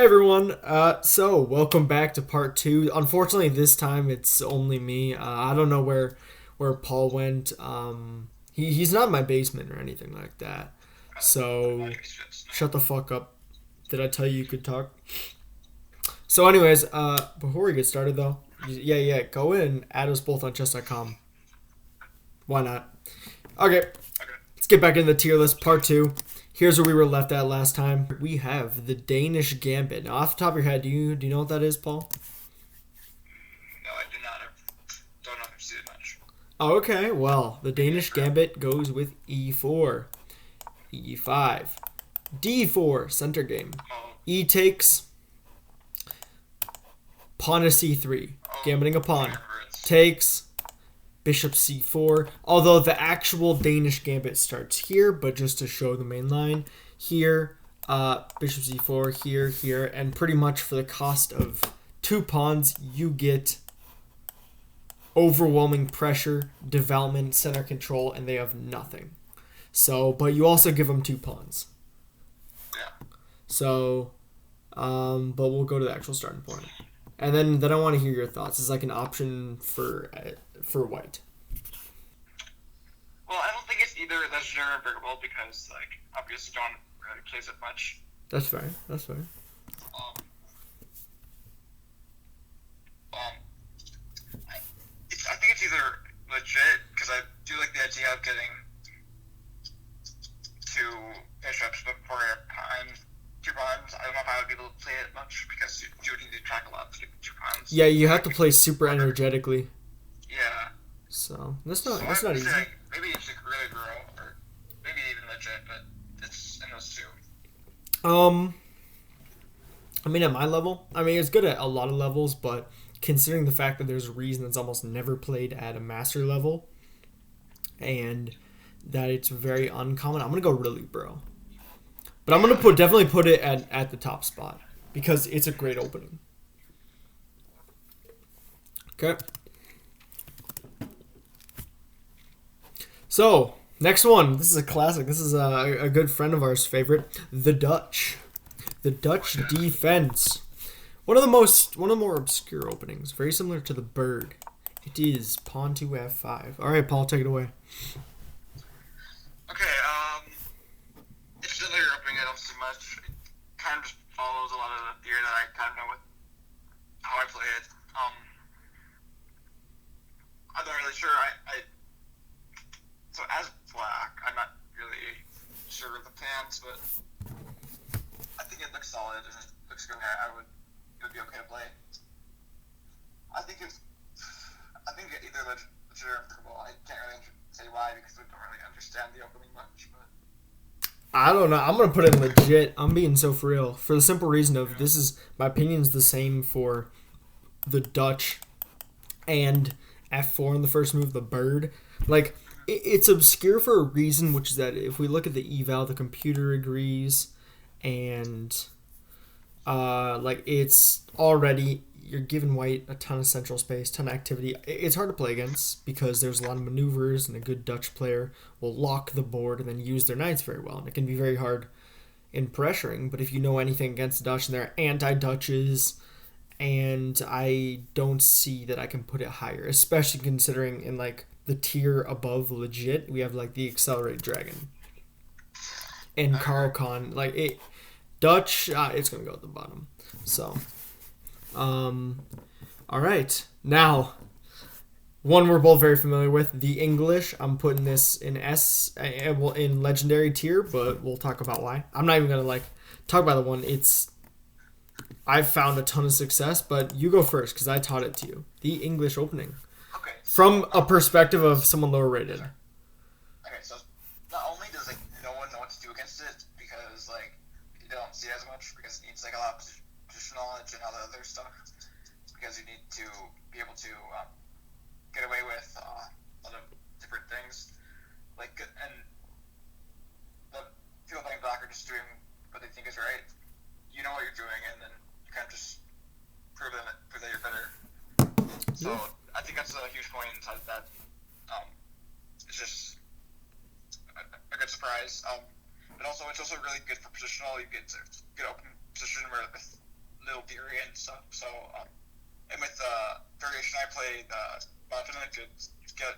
Hey everyone, so welcome back to part two. Unfortunately, this time it's only me. I don't know where Paul went. He's not in my basement or anything like that. So shut the fuck up. Did I tell you could talk? So, anyways, before we get started though, yeah, go in and add us both on chess.com. Why not? Okay, let's get back into the tier list, part two. Here's where we were left at last time. We have the Danish Gambit. Now, off the top of your head, do you know what that is, Paul? No, I do not. I don't know if I've seen it much. Okay, well, the Danish Gambit goes with e4, e5, d4, center game. E takes, pawn to c3, gambiting a pawn. Takes, bishop c4, although the actual Danish Gambit starts here, but just to show the main line, here, bishop c4, here, and pretty much for the cost of 2 pawns, you get overwhelming pressure, development, center control, and they have nothing. So, but you also give them 2 pawns. Yeah. So, but we'll go to the actual starting point. And then I want to hear your thoughts. It's like an option for white. Well, I don't think it's either legendary or breakable because, like, obviously John really plays it much. That's fair. Um, I think it's either legit because I do like the idea of getting 2 bishops before your pawn. 2 pawns. I don't know if I would be able to play it much because you do need to track a lot to get 2 pawns. Yeah, you have to play super energetically. Yeah. So that's not easy. Maybe it's like really grow, or maybe even legit, but it's in those 2. I mean, at my level, it's good at a lot of levels, but considering the fact that there's a reason it's almost never played at a master level, and that it's very uncommon, I'm gonna go really bro. But I'm gonna definitely put it at the top spot because it's a great opening. Okay. So, next one. This is a classic. This is a good friend of ours' favorite, the Dutch. The Dutch defense. One of the more obscure openings. Very similar to the bird. It is pawn to f5. All right, Paul, take it away. Okay, it's still you're opening it up too much. It kind of just follows a lot of the theory that I kind of know with how I play it. I'm not really sure. So as black, I'm not really sure of the plans, but I think it looks solid and it looks good. It would be okay to play. I think either legit or breakable. I can't really say why because we don't really understand the opening much, but. I don't know. I'm going to put it in legit. I'm being so for real. For the simple reason of my opinion is the same for the Dutch and F4 in the first move, the bird. Like, it's obscure for a reason, which is that if we look at the eval, the computer agrees, and it's already, you're giving white a ton of central space, ton of activity. It's hard to play against because there's a lot of maneuvers, and a good Dutch player will lock the board and then use their knights very well, and it can be very hard in pressuring. But if you know anything against the Dutch, and they're anti-Dutches, and I don't see that I can put it higher, especially considering in like the tier above legit, we have like the Accelerated Dragon and Caro Kann. Like it, Dutch, it's gonna go at the bottom. So, all right, now one we're both very familiar with, the English. I'm putting this in in legendary tier, but we'll talk about why. I'm not even gonna talk about the one. I've found a ton of success, but you go first because I taught it to you. The English opening. Okay. From a perspective of someone lower rated. Okay, so not only does no one know what to do against it because you don't see it as much because it needs a lot of position knowledge and all the other stuff. It's because you need to be able to get away with a lot of different things. And the people playing black are just doing what they think is right. You know what you're doing, and then you kind of just prove that you're better. So I think that's a huge point inside of that. It's just a good surprise. But also, it's also really good for positional. You get to get open position where with theory and stuff. So, and with variation, I played button to get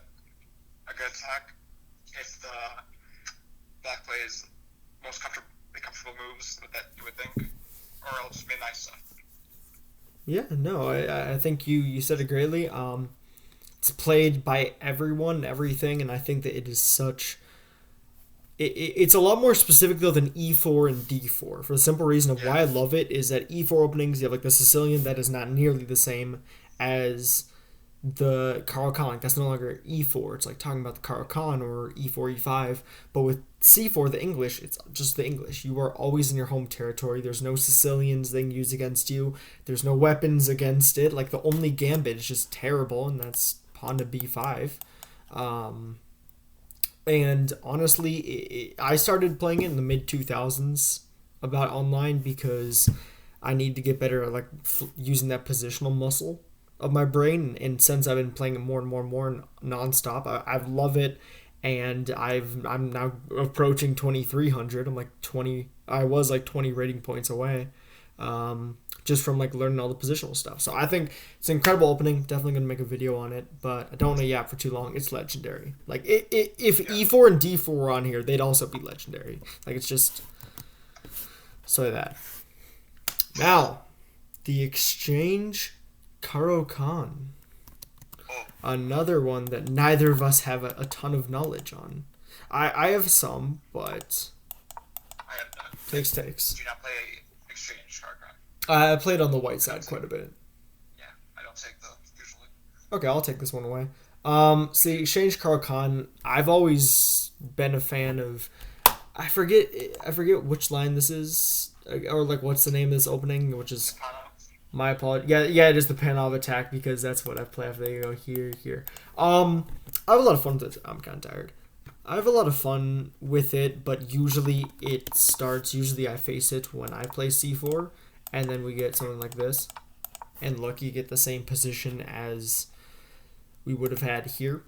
a good attack if the black plays most comfortable moves that you would think, or else just be nice stuff. Yeah, no, I think you said it greatly. It's played by everyone, everything, and I think that it is such. It's a lot more specific though than E4 and D4 for the simple reason of why I love it is that E4 openings you have like the Sicilian that is not nearly the same as the Caro Kann. Like that's no longer E4. It's like talking about the Caro Kann or E4 E5. But with C4 the English, it's just the English. You are always in your home territory. There's no Sicilians they can use against you. There's no weapons against it. Like the only gambit is just terrible, and that's pawn to B5. And honestly, I started playing it in the mid-2000s about online because I need to get better at like using that positional muscle of my brain. And since I've been playing it more and more and more nonstop, I love it. And I'm now approaching 2,300. I'm like 20. I was like 20 rating points away. Just from like learning all the positional stuff. So I think it's an incredible opening. Definitely gonna make a video on it, but I don't want to yap for too long. It's legendary. Like if E4 and D4 were on here, they'd also be legendary. Like it's just so that. Now, the exchange Caro Kann. Another one that neither of us have a ton of knowledge on. I have some, but I have none. takes. Do you not play exchange Caro Kann? I played on the white side quite a bit. Yeah, I don't take those usually. Okay, I'll take this one away. See, exchange Caro Kann. I've always been a fan of. I forget which line this is, or like what's the name of this opening, which is. My apologies. Yeah, it is the Panov attack because that's what I play after they go here. I have a lot of fun with it. I'm kind of tired. I have a lot of fun with it, but usually I face it when I play C4, and then we get something like this. And look, you get the same position as we would have had here.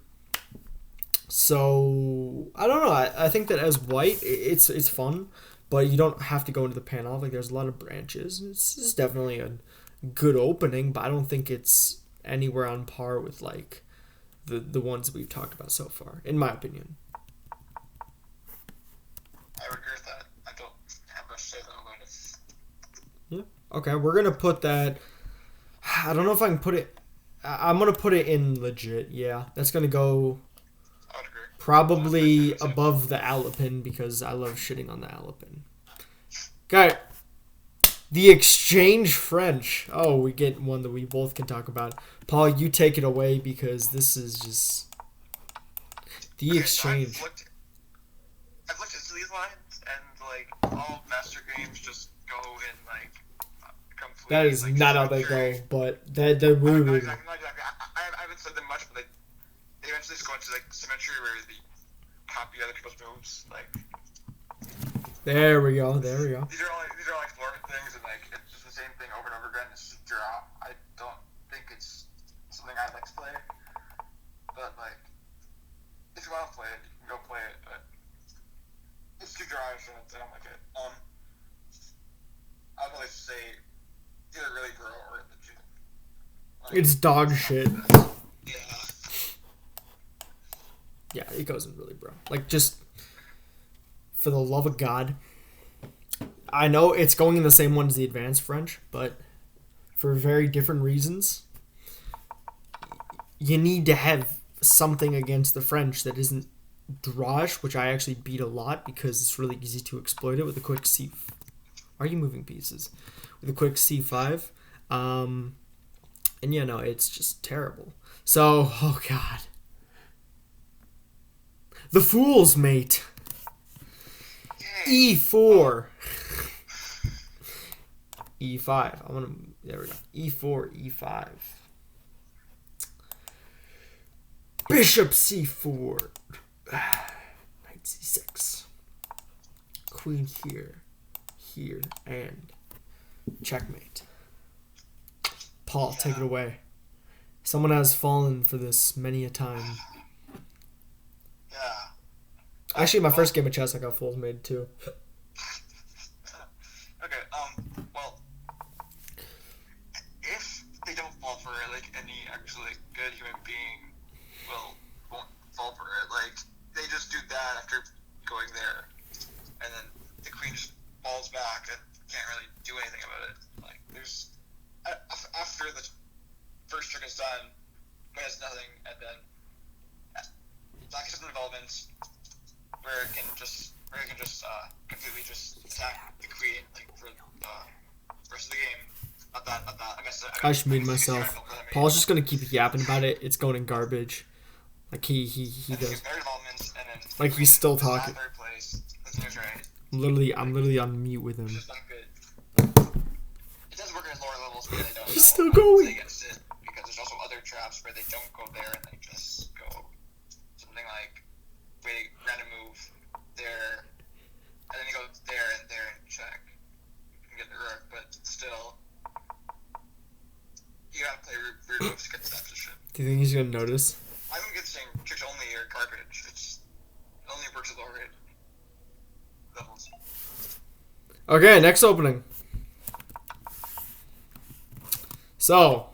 So, I don't know. I think that as white, it's fun, but you don't have to go into the Panov. Like, there's a lot of branches. It's definitely a good opening, but I don't think it's anywhere on par with like the ones we've talked about so far, in my opinion. I would agree with that. I don't have much to say though about it. Yeah. Okay, we're gonna put that. I don't know if I can put it. I'm gonna put it in legit. Yeah, that's gonna go. I would agree. Probably above the Alapin because I love shitting on the Alapin. Okay. The exchange French. Oh, we get one that we both can talk about. Paul, you take it away because this is just the exchange. So I've looked into these lines, and like all master games just go in like completely. That is like, not how they go, but they're really. Not exactly. I haven't said them much, but they eventually just go into like symmetry where they copy other people's moves. Like There we go. these are all exploring things, and like it's just the same thing over and over again. It's just a draw. I don't think it's something I'd like to play, but like if you want to play it, you can go play it. But it's too dry, so I don't like it. I'd probably say either really grow or legit. Like, It's dog shit. yeah. Yeah, it goes in really, bro. Like, just for the love of God. I know it's going in the same one as the advanced French, but for very different reasons. You need to have something against the French that isn't drawish, which I actually beat a lot because it's really easy to exploit it with a quick C. Why are you moving pieces? With a quick C5. And yeah, no, it's just terrible. So, oh God. The Fool's Mate. E4. E5. There we go. E4, E5. Bishop C4. Knight C6. Queen here, and checkmate. Paul, take it away. Someone has fallen for this many a time. Yeah. Actually, my first game of chess, I got fools made too. Okay. Well, actually good human being won't fall for it. Like, they just do that after going there, and then the queen just falls back and can't really do anything about it. Like, there's after the first trick is done, it has nothing, and then black has some developments where it can just completely just attack the queen, like, for the rest of the game. Not that. I should mute myself. Paul's just gonna keep yapping about it. It's going in garbage. Like he does. Like he's still talking. Third place. That's right. I'm literally on mute with him. It's just not good. It does work at lower levels where they don't. He's still going. Against it, because there's also other traps where they don't go there and they just go something like random move there, and then you go there and check. You can get the rook, but still, you gotta play weird moves to get to that position. Do you think he's gonna notice? I don't get saying tricks only or garbage. It only works at lower levels. Okay, next opening. So,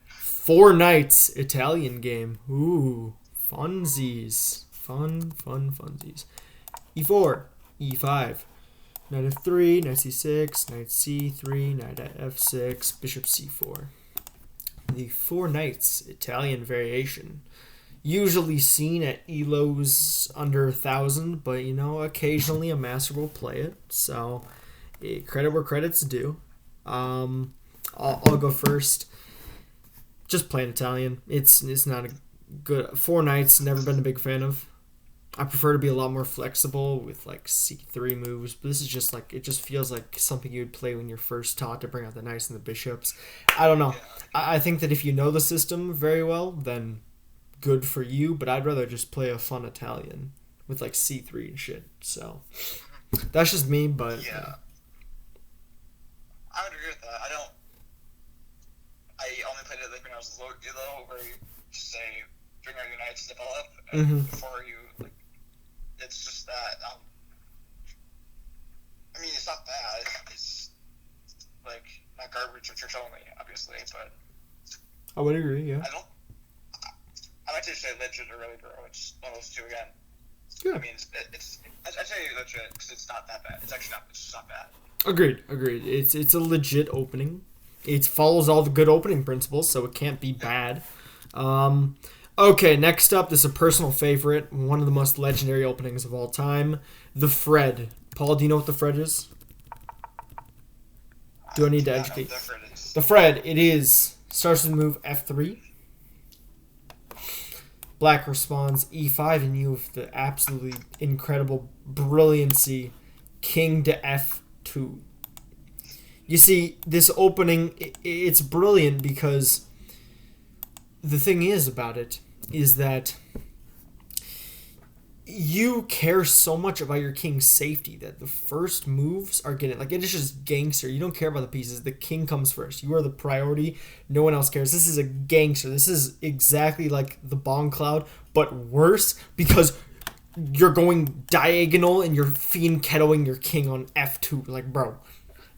4 Knights Italian game. Ooh, funsies. Funsies. E4, E5, Knight F3, Knight C6, Knight C3, Knight at F6, Bishop C4. The 4 Knights Italian variation. Usually seen at ELOs under 1,000, but occasionally a master will play it. So, credit where credit's due. I'll go first. Just plain Italian. It's not a good 4 Knights. Never been a big fan of. I prefer to be a lot more flexible with like C3 moves, but this is just like it just feels like something you would play when you're first taught to bring out the knights and the bishops. I don't know. I think that if you know the system very well, then good for you. But I'd rather just play a fun Italian with like C3 and shit. So that's just me. But yeah. I would agree with that. I only played it like when I was low, where you just say bring out your knights, develop, and before you like, it's just that. I mean, it's not bad. It's like not garbage or church only, obviously, but I would agree. Yeah. I like to say legit or really bro. It's one of those two again. Yeah. I mean, I say legit because it's not that bad. It's actually not. It's just not bad. Agreed. It's a legit opening. It follows all the good opening principles, so it can't be bad. Okay, next up, this is a personal favorite, one of the most legendary openings of all time, the Fred. Paul, do you know what the Fred is? Do I need to educate? The Fred, it is. Starts with the move F3. Black responds E5, and you have the absolutely incredible brilliancy, King to F2. You see, this opening, it's brilliant because the thing is about it is that you care so much about your king's safety that the first moves are getting, like, it is just gangster. You don't care about the pieces. The king comes first. You are the priority. No one else cares. This is a gangster. This is exactly like the Bomb Cloud, but worse because you're going diagonal and you're fiend kettling your king on F2. Like, bro,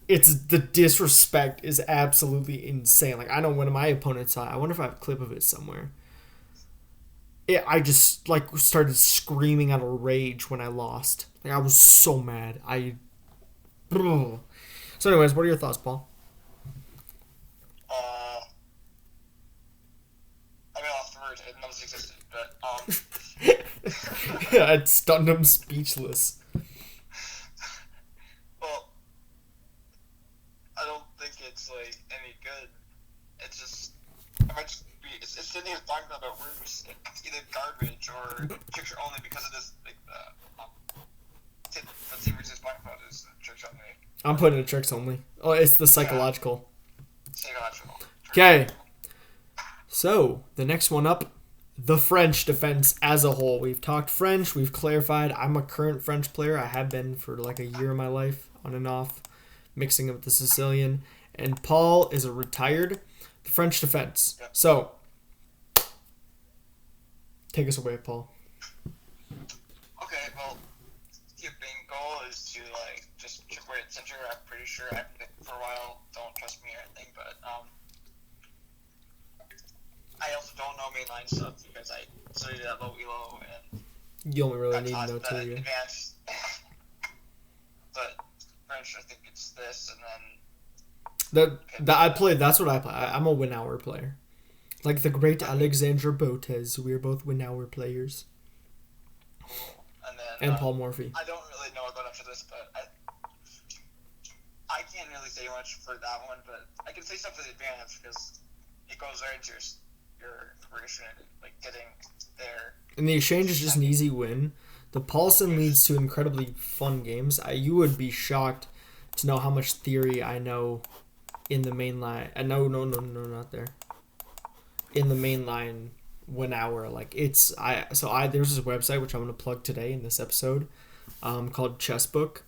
it's the disrespect is absolutely insane. Like, I know one of my opponents saw it. I wonder if I have a clip of it somewhere. I just like started screaming out of rage when I lost. Like, I was so mad. So anyways, what are your thoughts, Paul? I mean, off the word, it knows existed, but Yeah, it stunned him speechless. Well, I don't think it's like any good. It's just it's sitting here talking about words. It's either garbage or picture only because of this like the same reason talking about is church only. I'm putting it tricks only. Oh, it's the psychological. Psychological. Okay. So the next one up, the French defense as a whole. We've talked French. We've clarified. I'm a current French player. I have been for like a year of my life, on and off, mixing it with the Sicilian. And Paul is a retired. The French defense. Yep. So, take us away, Paul. Okay, well, your main goal is to like just chip away at center. I'm pretty sure I've been for a while. Don't trust me or anything, but mainline stuff because I studied at low elo and You only really got need taught no that theory. advanced. But French, I think it's this, and then That's what I play. I'm a win hour player. Like the great Alexandre Botes. We're both win hour players. cool. And then And Paul Morphy. I don't really know about much of this, but I can't really say much for that one, but I can say stuff for the advantage because it goes right into your progression, like getting there. And the exchange is just an easy win. The Paulson leads to incredibly fun games. You would be shocked to know how much theory I know in the main line. No, not there. In the main line, 1 hour. Like there's this website which I'm gonna plug today in this episode, called Chessbook,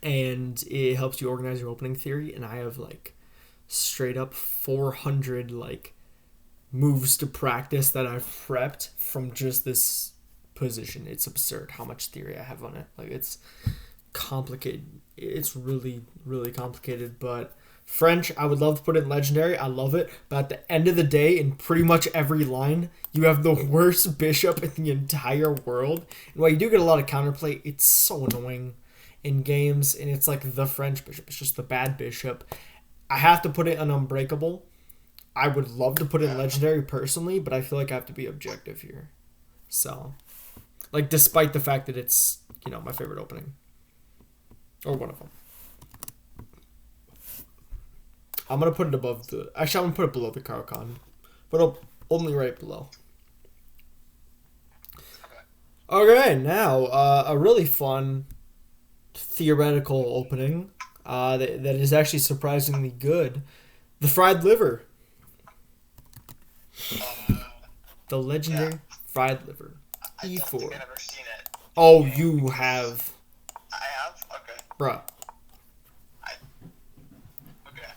and it helps you organize your opening theory. And I have like straight up 400 like moves to practice that I've prepped from just this position. It's absurd how much theory I have on it. Like it's complicated. It's really, really complicated. But French, I would love to put it in legendary. I love it. But at the end of the day, in pretty much every line, you have the worst bishop in the entire world. And while you do get a lot of counterplay, it's so annoying in games. And it's like the French bishop. It's just the bad bishop. I have to put it in unbreakable. I would love to put it in legendary personally, but I feel like I have to be objective here. So, like, despite the fact that it's, my favorite opening. Or one of them. I'm going to put it above actually, I'm going to put it below the Caro Kann. But only right below. Okay, now, a really fun theoretical opening that is actually surprisingly good. The fried liver. The legendary fried liver. I E4. don't think I've ever seen it. Oh, you have. I have? Okay. Bruh. Okay.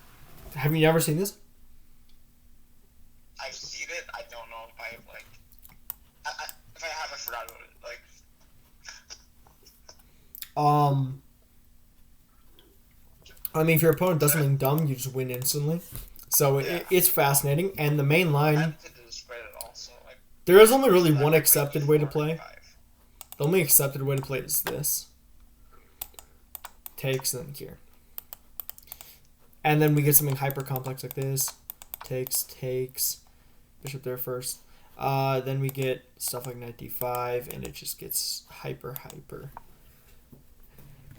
Have you never seen this? I've seen it. I don't know if I like. If I have, I forgot about it. Like. I mean, if your opponent does something dumb, you just win instantly. So it's fascinating. And the main I line, haven't did this spread at all, so like. there is only really one accepted way to play. The only accepted way to play is this. Takes, and then here. And then we get something hyper complex like this. Takes. Bishop there first. Then we get stuff like knight d5, and it just gets hyper.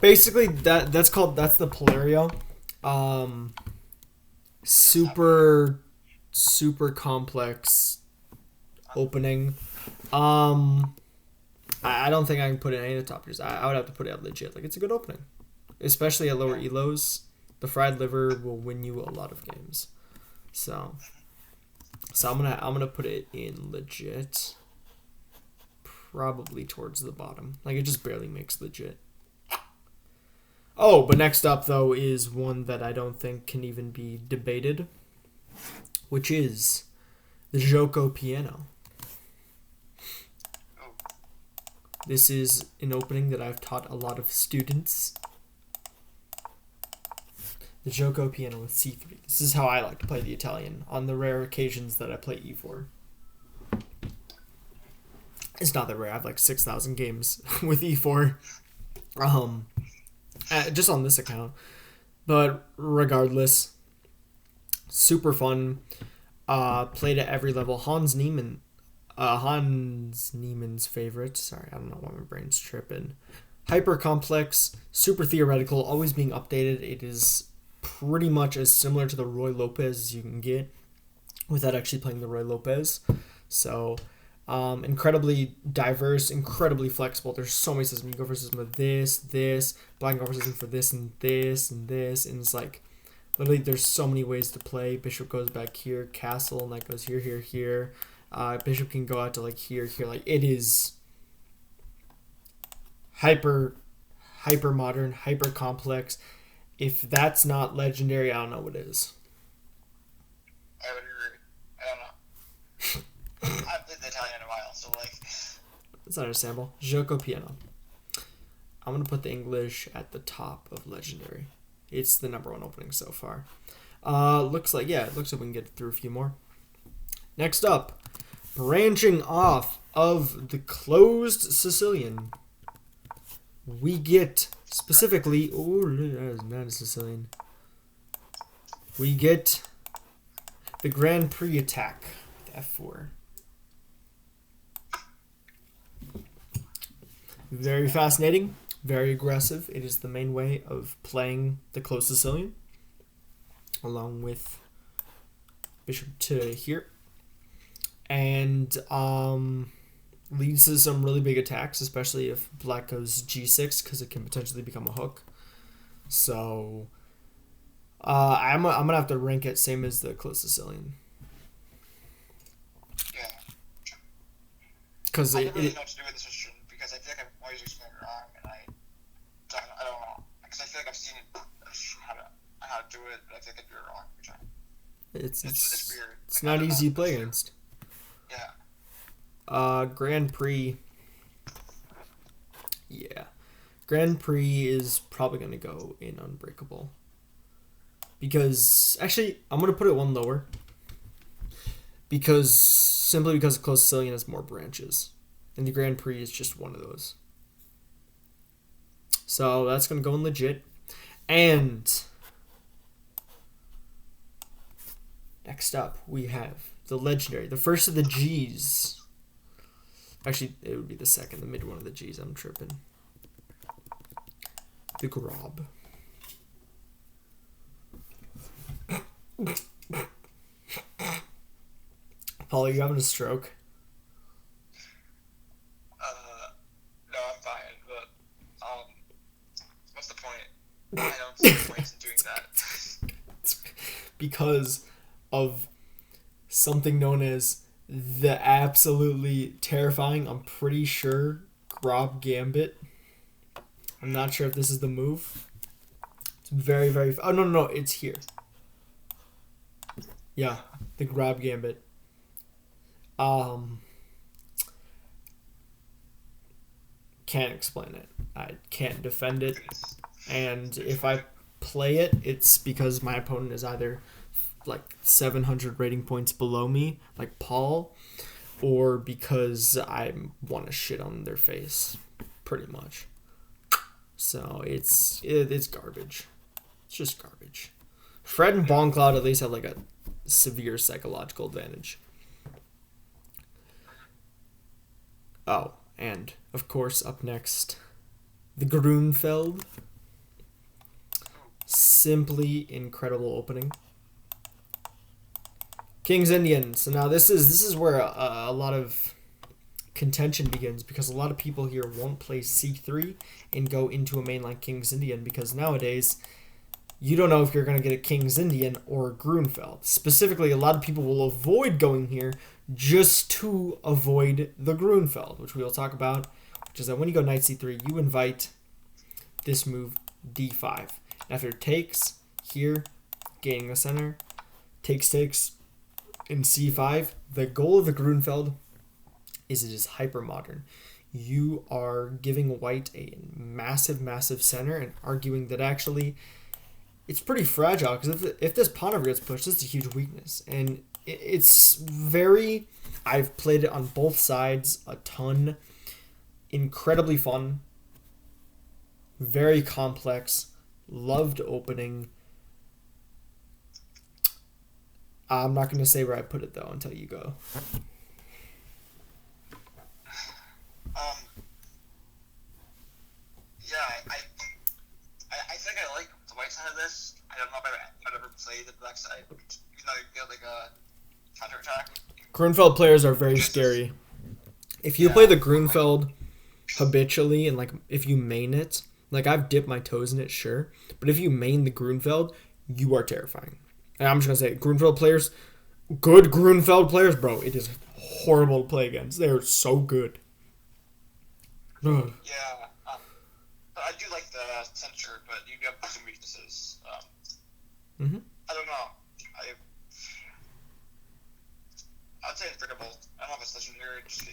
Basically, that's the Polario. Super complex opening. I don't think I can put it in any of the top tiers. I would have to put it at legit. Like, it's a good opening, especially at lower elos. The fried liver will win you a lot of games. So I'm gonna put it in legit. Probably towards the bottom. Like, it just barely makes legit. Oh, but next up, though, is one that I don't think can even be debated, which is the Giuoco Piano. This is an opening that I've taught a lot of students. The Giuoco Piano with c3. This is how I like to play the Italian on the rare occasions that I play e4. It's not that rare. I have like 6,000 games with e4. Just on this account. But regardless, super fun. Played at every level. Hans Niemann's favorite. Sorry, I don't know why my brain's tripping. Hyper complex, super theoretical, always being updated. It is pretty much as similar to the Roy Lopez as you can get without actually playing the Roy Lopez. So, incredibly diverse, incredibly flexible. There's so many systems. You go for system of this, blind go for system for this, and it's like, literally, there's so many ways to play. Bishop goes back here, castle, and that goes here. Bishop can go out to like here. Like, it is hyper modern, hyper complex. If that's not legendary, I don't know what is. I would agree. I don't know. I've played the Italian in a while, so like. It's understandable. Giuoco Piano. I'm gonna put the English at the top of legendary. It's the number one opening so far. Looks like we can get through a few more. Next up, Branching off of the closed Sicilian, we get specifically... Oh, that is not a Sicilian. We get the Grand Prix attack with F4. Very fascinating, very aggressive. It is the main way of playing the closed Sicilian, along with bishop to here. And leads to some really big attacks, especially if black goes g6, because it can potentially become a hook. So I'm gonna have to rank it same as the closed Sicilian. Yeah. Because I don't really know what to do with this position because I feel like I'm always explaining it wrong, and I don't know. Because I feel like I've seen it, how to do it, but I feel like I do it wrong every time. It's weird. It's like, not easy to play against. Yeah. Grand Prix. Yeah. Grand Prix is probably going to go in Unbreakable. Because, actually, I'm going to put it one lower. Simply because closed Sicilian has more branches. And the Grand Prix is just one of those. So that's going to go in legit. And next up, we have the legendary, the first of the G's. Actually, it would be the second, the mid one of the G's. I'm tripping. The GROB. Paul, are you having a stroke? No, I'm fine, but, what's the point? I don't see the point in doing that. It's because of something known as the absolutely terrifying, I'm pretty sure, GROB Gambit. I'm not sure if this is the move. It's very, very... Oh, no, it's here. Yeah, the GROB Gambit. Can't explain it. I can't defend it. And if I play it, it's because my opponent is either like 700 rating points below me, like Paul, or because I want to shit on their face, pretty much. So it's garbage. It's just garbage. Fred and Boncloud at least have like a severe psychological advantage. Oh, and of course up next, the Grunfeld. Simply incredible opening. King's Indian. So now this is where a lot of contention begins, because a lot of people here won't play c3 and go into a mainline King's Indian, because nowadays you don't know if you're going to get a King's Indian or a Grunfeld. Specifically, a lot of people will avoid going here just to avoid the Grunfeld, which we will talk about, which is that when you go knight c3, you invite this move d5. After it takes here, gaining the center, takes in c5, the goal of the Grunfeld is it is hyper modern. You are giving white a massive, massive center and arguing that actually it's pretty fragile, because if this pawn over gets pushed, it's a huge weakness. And it's very... I've played it on both sides a ton. Incredibly fun. Very complex. Loved opening. I'm not going to say where I put it, though, until you go. Yeah, I think I like the white side of this. I don't know if I've ever played the black side, even though you get like a counterattack. Grunfeld players are very scary. If you play the Grunfeld habitually, and like if you main it, like I've dipped my toes in it, sure, but if you main the Grunfeld, you are terrifying. And I'm just gonna say, Grunfeld players, good Grunfeld players, bro, it is horrible to play against. They're so good. Ugh. Yeah, but I do like the censure, but you do have some weaknesses. I don't know. I'd say it's breakable. I don't have a solution here just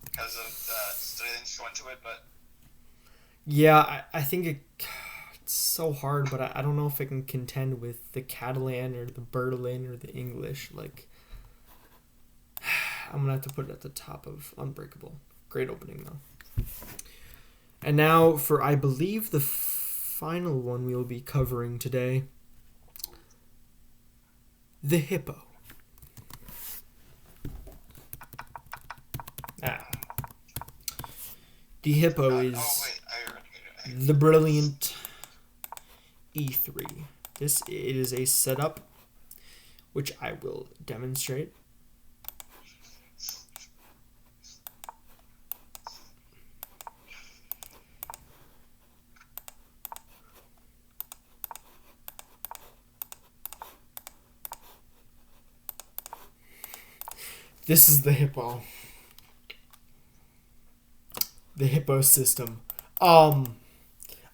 because of the things go into it, but yeah, I think it's so hard, but I don't know if it can contend with the Catalan or the Berlin or the English. Like, I'm gonna have to put it at the top of Unbreakable. Great opening though. And now for, I believe, the final one we will be covering today, the Hippo. The Hippo is the brilliant E3. It is a setup which I will demonstrate. This is the Hippo. The Hippo system. I'm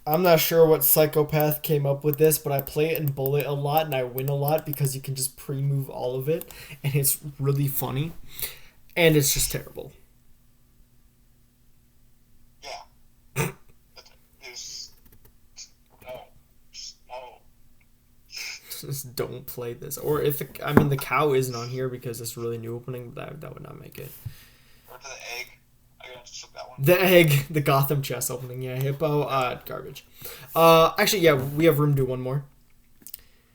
not sure what psychopath came up with this, but I play it in Bullet a lot and I win a lot because you can just pre-move all of it, and it's really funny. And it's just terrible. Yeah. There's no. Just don't play this. Or if the cow isn't on here because it's a really new opening, that would not make it. Or to the egg. I gotta flip that one. The egg, the Gotham chess opening, yeah, Hippo, garbage. Actually, yeah, we have room to do one more.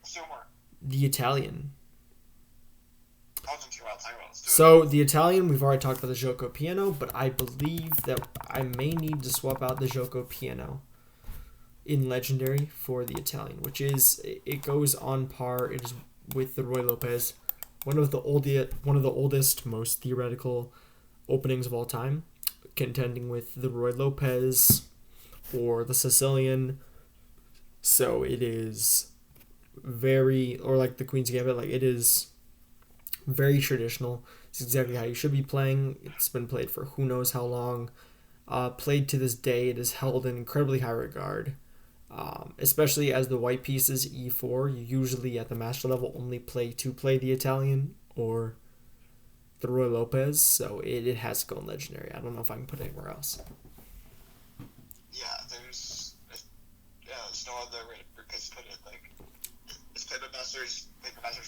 Let's do more. The Italian. I wasn't sure what I'll talk about. Let's do it. So, the Italian, we've already talked about the Giuoco Piano, but I believe that I may need to swap out the Giuoco Piano in Legendary for the Italian, which is, it goes on par, it is with the Roy Lopez, one of the oldest, most theoretical openings of all time, contending with the Roy Lopez or the Sicilian. So it is very, or like the Queen's Gambit, like it is very traditional. It's exactly how you should be playing. It's been played for who knows how long. Played to this day, it is held in incredibly high regard. Especially as the white piece is E4, you usually at the master level only play the Italian or the Roy Lopez, so it has to go in Legendary. I don't know if I can put it anywhere else. Yeah, there's no other way to put it. Like, it's played by Masters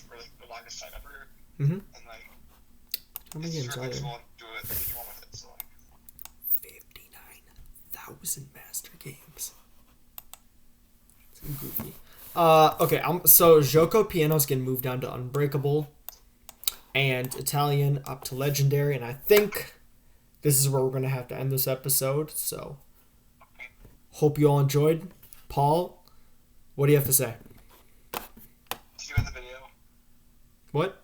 for like the longest time ever. Mm-hmm. And like, how many games are there? Do it anything you want with it. So like, 59,000 master games. It's goofy. Okay. So Giuoco Piano's getting moved down to Unbreakable, and Italian up to Legendary, and I think this is where we're gonna have to end this episode. So, hope you all enjoyed. Paul, what do you have to say? see you in the video. What?